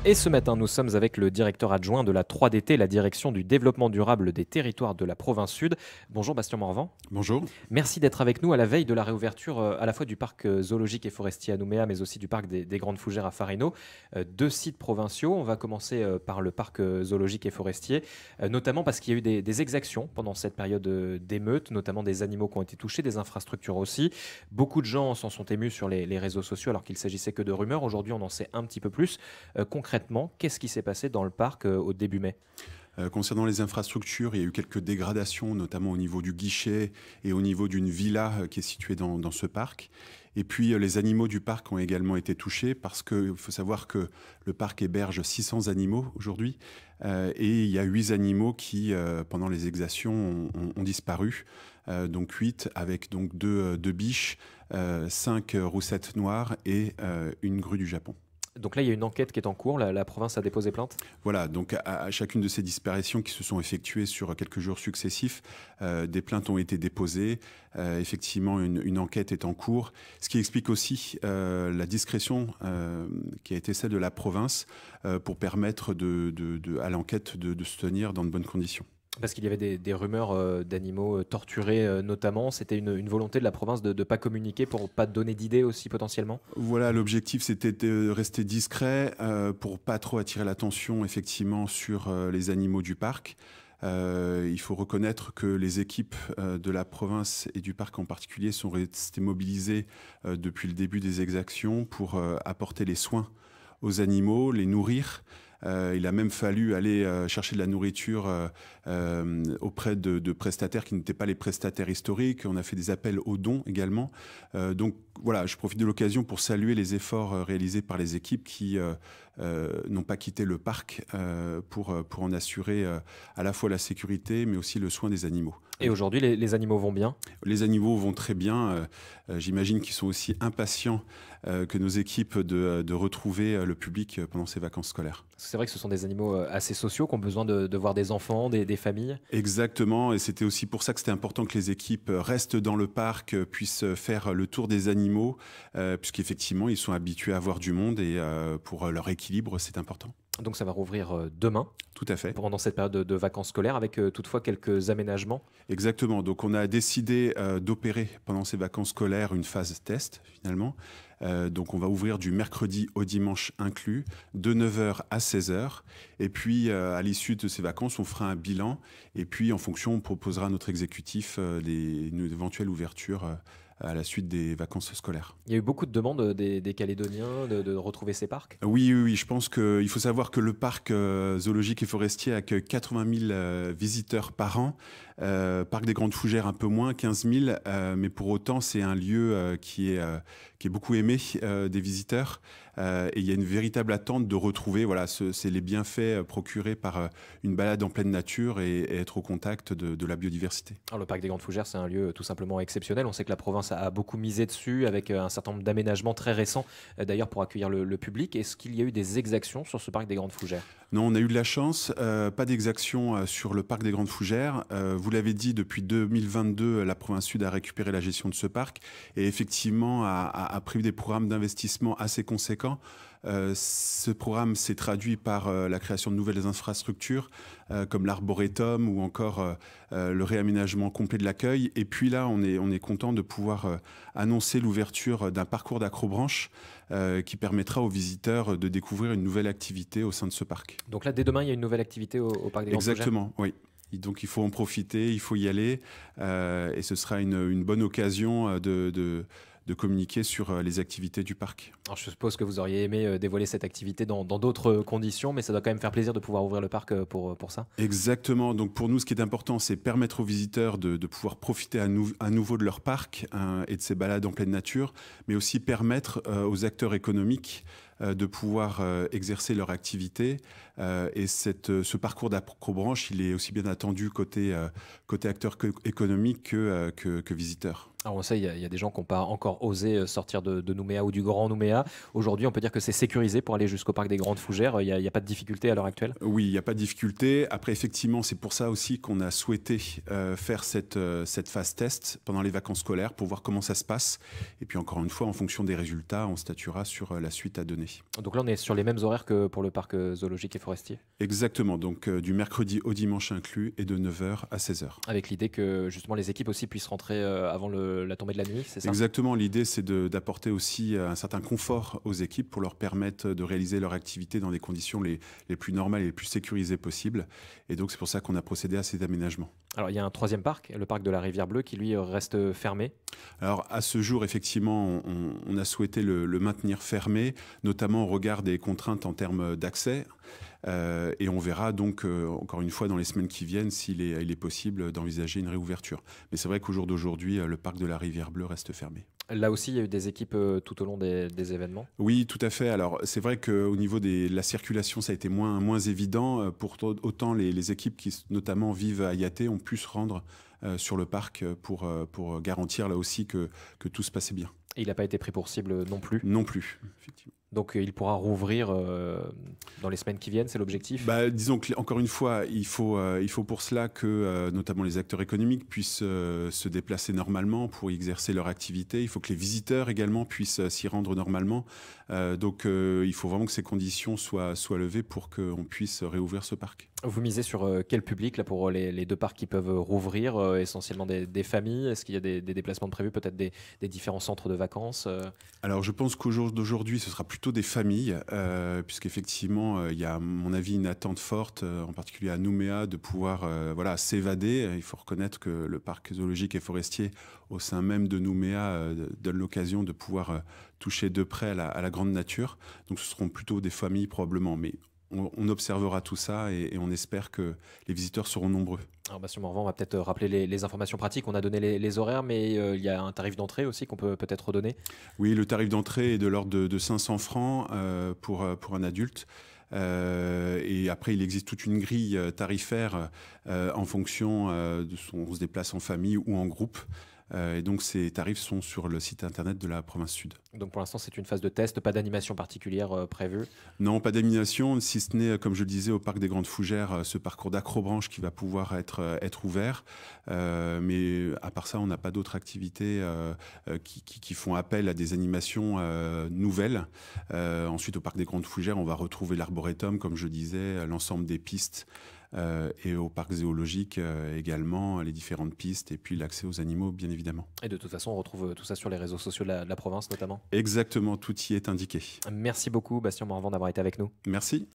Et ce matin, nous sommes avec le directeur adjoint de la 3DT, la direction du développement durable des territoires de la province Sud. Bonjour Bastien Morvan. Bonjour. Merci d'être avec nous à la veille de la réouverture à la fois du parc zoologique et forestier à Nouméa, mais aussi du parc des Grandes Fougères à Farinaux. Deux sites provinciaux. On va commencer par le parc zoologique et forestier, notamment parce qu'il y a eu des exactions pendant cette période d'émeute, notamment des animaux qui ont été touchés, des infrastructures aussi. Beaucoup de gens s'en sont émus sur les réseaux sociaux alors qu'il s'agissait que de rumeurs. Aujourd'hui, on en sait un petit peu plus. Concrètement, qu'est-ce qui s'est passé dans le parc au début mai ? Concernant les infrastructures, il y a eu quelques dégradations, notamment au niveau du guichet et au niveau d'une villa qui est située dans ce parc. Et puis les animaux du parc ont également été touchés parce qu'il faut savoir que le parc héberge 600 animaux aujourd'hui et il y a 8 animaux qui, pendant les exactions, ont disparu. Donc 8 avec donc 2 biches, 5 roussettes noires et une grue du Japon. Donc là, il y a une enquête qui est en cours. La province a déposé plainte. Voilà, donc à chacune de ces disparitions qui se sont effectuées sur quelques jours successifs, des plaintes ont été déposées. Effectivement, une enquête est en cours. Ce qui explique aussi la discrétion qui a été celle de la province pour permettre à l'enquête de se tenir dans de bonnes conditions. Parce qu'il y avait des rumeurs d'animaux torturés notamment. C'était une volonté de la province de ne pas communiquer pour ne pas donner d'idées aussi potentiellement. Voilà, l'objectif c'était de rester discret pour pas trop attirer l'attention effectivement sur les animaux du parc. Il faut reconnaître que les équipes de la province et du parc en particulier sont restées mobilisées depuis le début des exactions pour apporter les soins aux animaux, les nourrir. Il a même fallu aller chercher de la nourriture auprès de prestataires qui n'étaient pas les prestataires historiques. On a fait des appels aux dons également. Donc voilà, je profite de l'occasion pour saluer les efforts réalisés par les équipes qui n'ont pas quitté le parc pour en assurer à la fois la sécurité mais aussi le soin des animaux. Et aujourd'hui, les animaux vont bien ? Les animaux vont très bien. J'imagine qu'ils sont aussi impatients que nos équipes de retrouver le public pendant ces vacances scolaires. C'est vrai que ce sont des animaux assez sociaux qui ont besoin de voir des enfants, des familles. Exactement, et c'était aussi pour ça que c'était important que les équipes restent dans le parc, puissent faire le tour des animaux, puisqu'effectivement, ils sont habitués à voir du monde et pour leur équilibre, c'est important. Donc ça va rouvrir demain. Tout à fait. Pendant cette période de vacances scolaires, avec toutefois quelques aménagements. Exactement. Donc on a décidé d'opérer pendant ces vacances scolaires une phase test finalement. Donc on va ouvrir du mercredi au dimanche inclus, de 9 h à 16 h. Et puis à l'issue de ces vacances, on fera un bilan. Et puis en fonction, on proposera à notre exécutif une éventuelle ouverture à la suite des vacances scolaires. Il y a eu beaucoup de demandes des Calédoniens de retrouver ces parcs. Oui, je pense qu'il faut savoir que le parc zoologique et forestier accueille 80 000 visiteurs par an. Parc des Grandes Fougères un peu moins, 15 000, mais pour autant c'est un lieu qui est beaucoup aimé des visiteurs. Et il y a une véritable attente de retrouver, voilà, c'est les bienfaits procurés par une balade en pleine nature et être au contact de la biodiversité. Alors, le parc des Grandes Fougères, c'est un lieu tout simplement exceptionnel. On sait que la province a beaucoup misé dessus avec un certain nombre d'aménagements très récents, d'ailleurs pour accueillir le public. Est-ce qu'il y a eu des exactions sur ce parc des Grandes Fougères ? Non, on a eu de la chance, pas d'exactions sur le parc des Grandes Fougères. Vous l'avez dit, depuis 2022, la province Sud a récupéré la gestion de ce parc et effectivement a prévu des programmes d'investissement assez conséquents. Ce programme s'est traduit par la création de nouvelles infrastructures comme l'arboretum ou encore le réaménagement complet de l'accueil. Et puis là, on est content de pouvoir annoncer l'ouverture d'un parcours d'acrobranche qui permettra aux visiteurs de découvrir une nouvelle activité au sein de ce parc. Donc là, dès demain, il y a une nouvelle activité au parc des Grandes Fougères ? Exactement, oui. Donc il faut en profiter, il faut y aller et ce sera une bonne occasion de communiquer sur les activités du parc. Alors je suppose que vous auriez aimé dévoiler cette activité dans d'autres conditions, mais ça doit quand même faire plaisir de pouvoir ouvrir le parc pour ça. Exactement. Donc pour nous, ce qui est important, c'est permettre aux visiteurs de pouvoir profiter à nouveau de leur parc et de ces balades en pleine nature, mais aussi permettre aux acteurs économiques de pouvoir exercer leur activité. Et ce parcours d'acrobranche, il est aussi bien attendu côté acteurs économiques que visiteurs. Alors on sait, il y a des gens qui n'ont pas encore osé sortir de Nouméa ou du Grand Nouméa. Aujourd'hui, on peut dire que c'est sécurisé pour aller jusqu'au parc des Grandes Fougères. Il n'y a pas de difficulté à l'heure actuelle ? Oui, il n'y a pas de difficulté. Après, effectivement, c'est pour ça aussi qu'on a souhaité faire cette phase test pendant les vacances scolaires pour voir comment ça se passe. Et puis encore une fois, en fonction des résultats, on statuera sur la suite à donner. samedi. Donc là, on est sur les mêmes horaires que pour le parc zoologique et forestier. Exactement, donc du mercredi au dimanche inclus et de 9 h à 16 h. Avec l'idée que justement les équipes aussi puissent rentrer avant la tombée de la nuit, c'est ça? Exactement, l'idée c'est d'apporter aussi un certain confort aux équipes pour leur permettre de réaliser leur activité dans des conditions les plus normales et les plus sécurisées possibles. Et donc c'est pour ça qu'on a procédé à ces aménagements. Alors il y a un troisième parc, le parc de la Rivière Bleue, qui lui reste fermé. Alors à ce jour, effectivement, on a souhaité le maintenir fermé, notamment au regard des contraintes en termes d'accès. Et on verra donc, encore une fois, dans les semaines qui viennent, il est possible d'envisager une réouverture. Mais c'est vrai qu'au jour d'aujourd'hui, le parc de la Rivière Bleue reste fermé. Là aussi, il y a eu des équipes tout au long des événements. Oui, tout à fait. Alors, c'est vrai qu'au niveau de la circulation, ça a été moins évident. Pour autant, les équipes qui, notamment, vivent à Yaté ont pu se rendre sur le parc pour garantir là aussi que tout se passait bien. Et il n'a pas été pris pour cible non plus. Non plus, effectivement. Donc il pourra rouvrir dans les semaines qui viennent, c'est l'objectif? Disons qu'encore une fois, il faut pour cela que notamment les acteurs économiques puissent se déplacer normalement pour y exercer leur activité. Il faut que les visiteurs également puissent s'y rendre normalement. Donc il faut vraiment que ces conditions soient levées pour qu'on puisse réouvrir ce parc. Vous misez sur quel public là, pour les deux parcs qui peuvent rouvrir, essentiellement des familles? Est-ce qu'il y a des déplacements de prévus, peut-être des différents centres de vacances? Alors je pense qu'au jour d'aujourd'hui, ce sera plutôt des familles, puisqu'effectivement, il y a à mon avis une attente forte, en particulier à Nouméa, de pouvoir s'évader. Il faut reconnaître que le parc zoologique et forestier, au sein même de Nouméa, donne l'occasion de pouvoir toucher de près à la grande nature. Donc ce seront plutôt des familles probablement, mais on observera tout ça et on espère que les visiteurs seront nombreux. Alors Bastien Morvan, on va peut-être rappeler les informations pratiques. On a donné les horaires, mais il y a un tarif d'entrée aussi qu'on peut peut-être redonner. Oui, le tarif d'entrée est de l'ordre de 500 francs pour un adulte. Et après, il existe toute une grille tarifaire en fonction de on se déplace en famille ou en groupe. Et donc, ces tarifs sont sur le site internet de la province sud. Donc, pour l'instant, c'est une phase de test, pas d'animation particulière prévue? Non, pas d'animation, si ce n'est, comme je le disais, au parc des Grandes Fougères, ce parcours d'acrobranche qui va pouvoir être ouvert. Mais à part ça, on n'a pas d'autres activités qui font appel à des animations nouvelles. Ensuite, au parc des Grandes Fougères, on va retrouver l'arboretum, comme je disais, l'ensemble des pistes. Et au parc zoologique également, les différentes pistes et puis l'accès aux animaux, bien évidemment. Et de toute façon, on retrouve tout ça sur les réseaux sociaux de la province notamment? Exactement, tout y est indiqué. Merci beaucoup, Bastien Morvan, d'avoir été avec nous. Merci.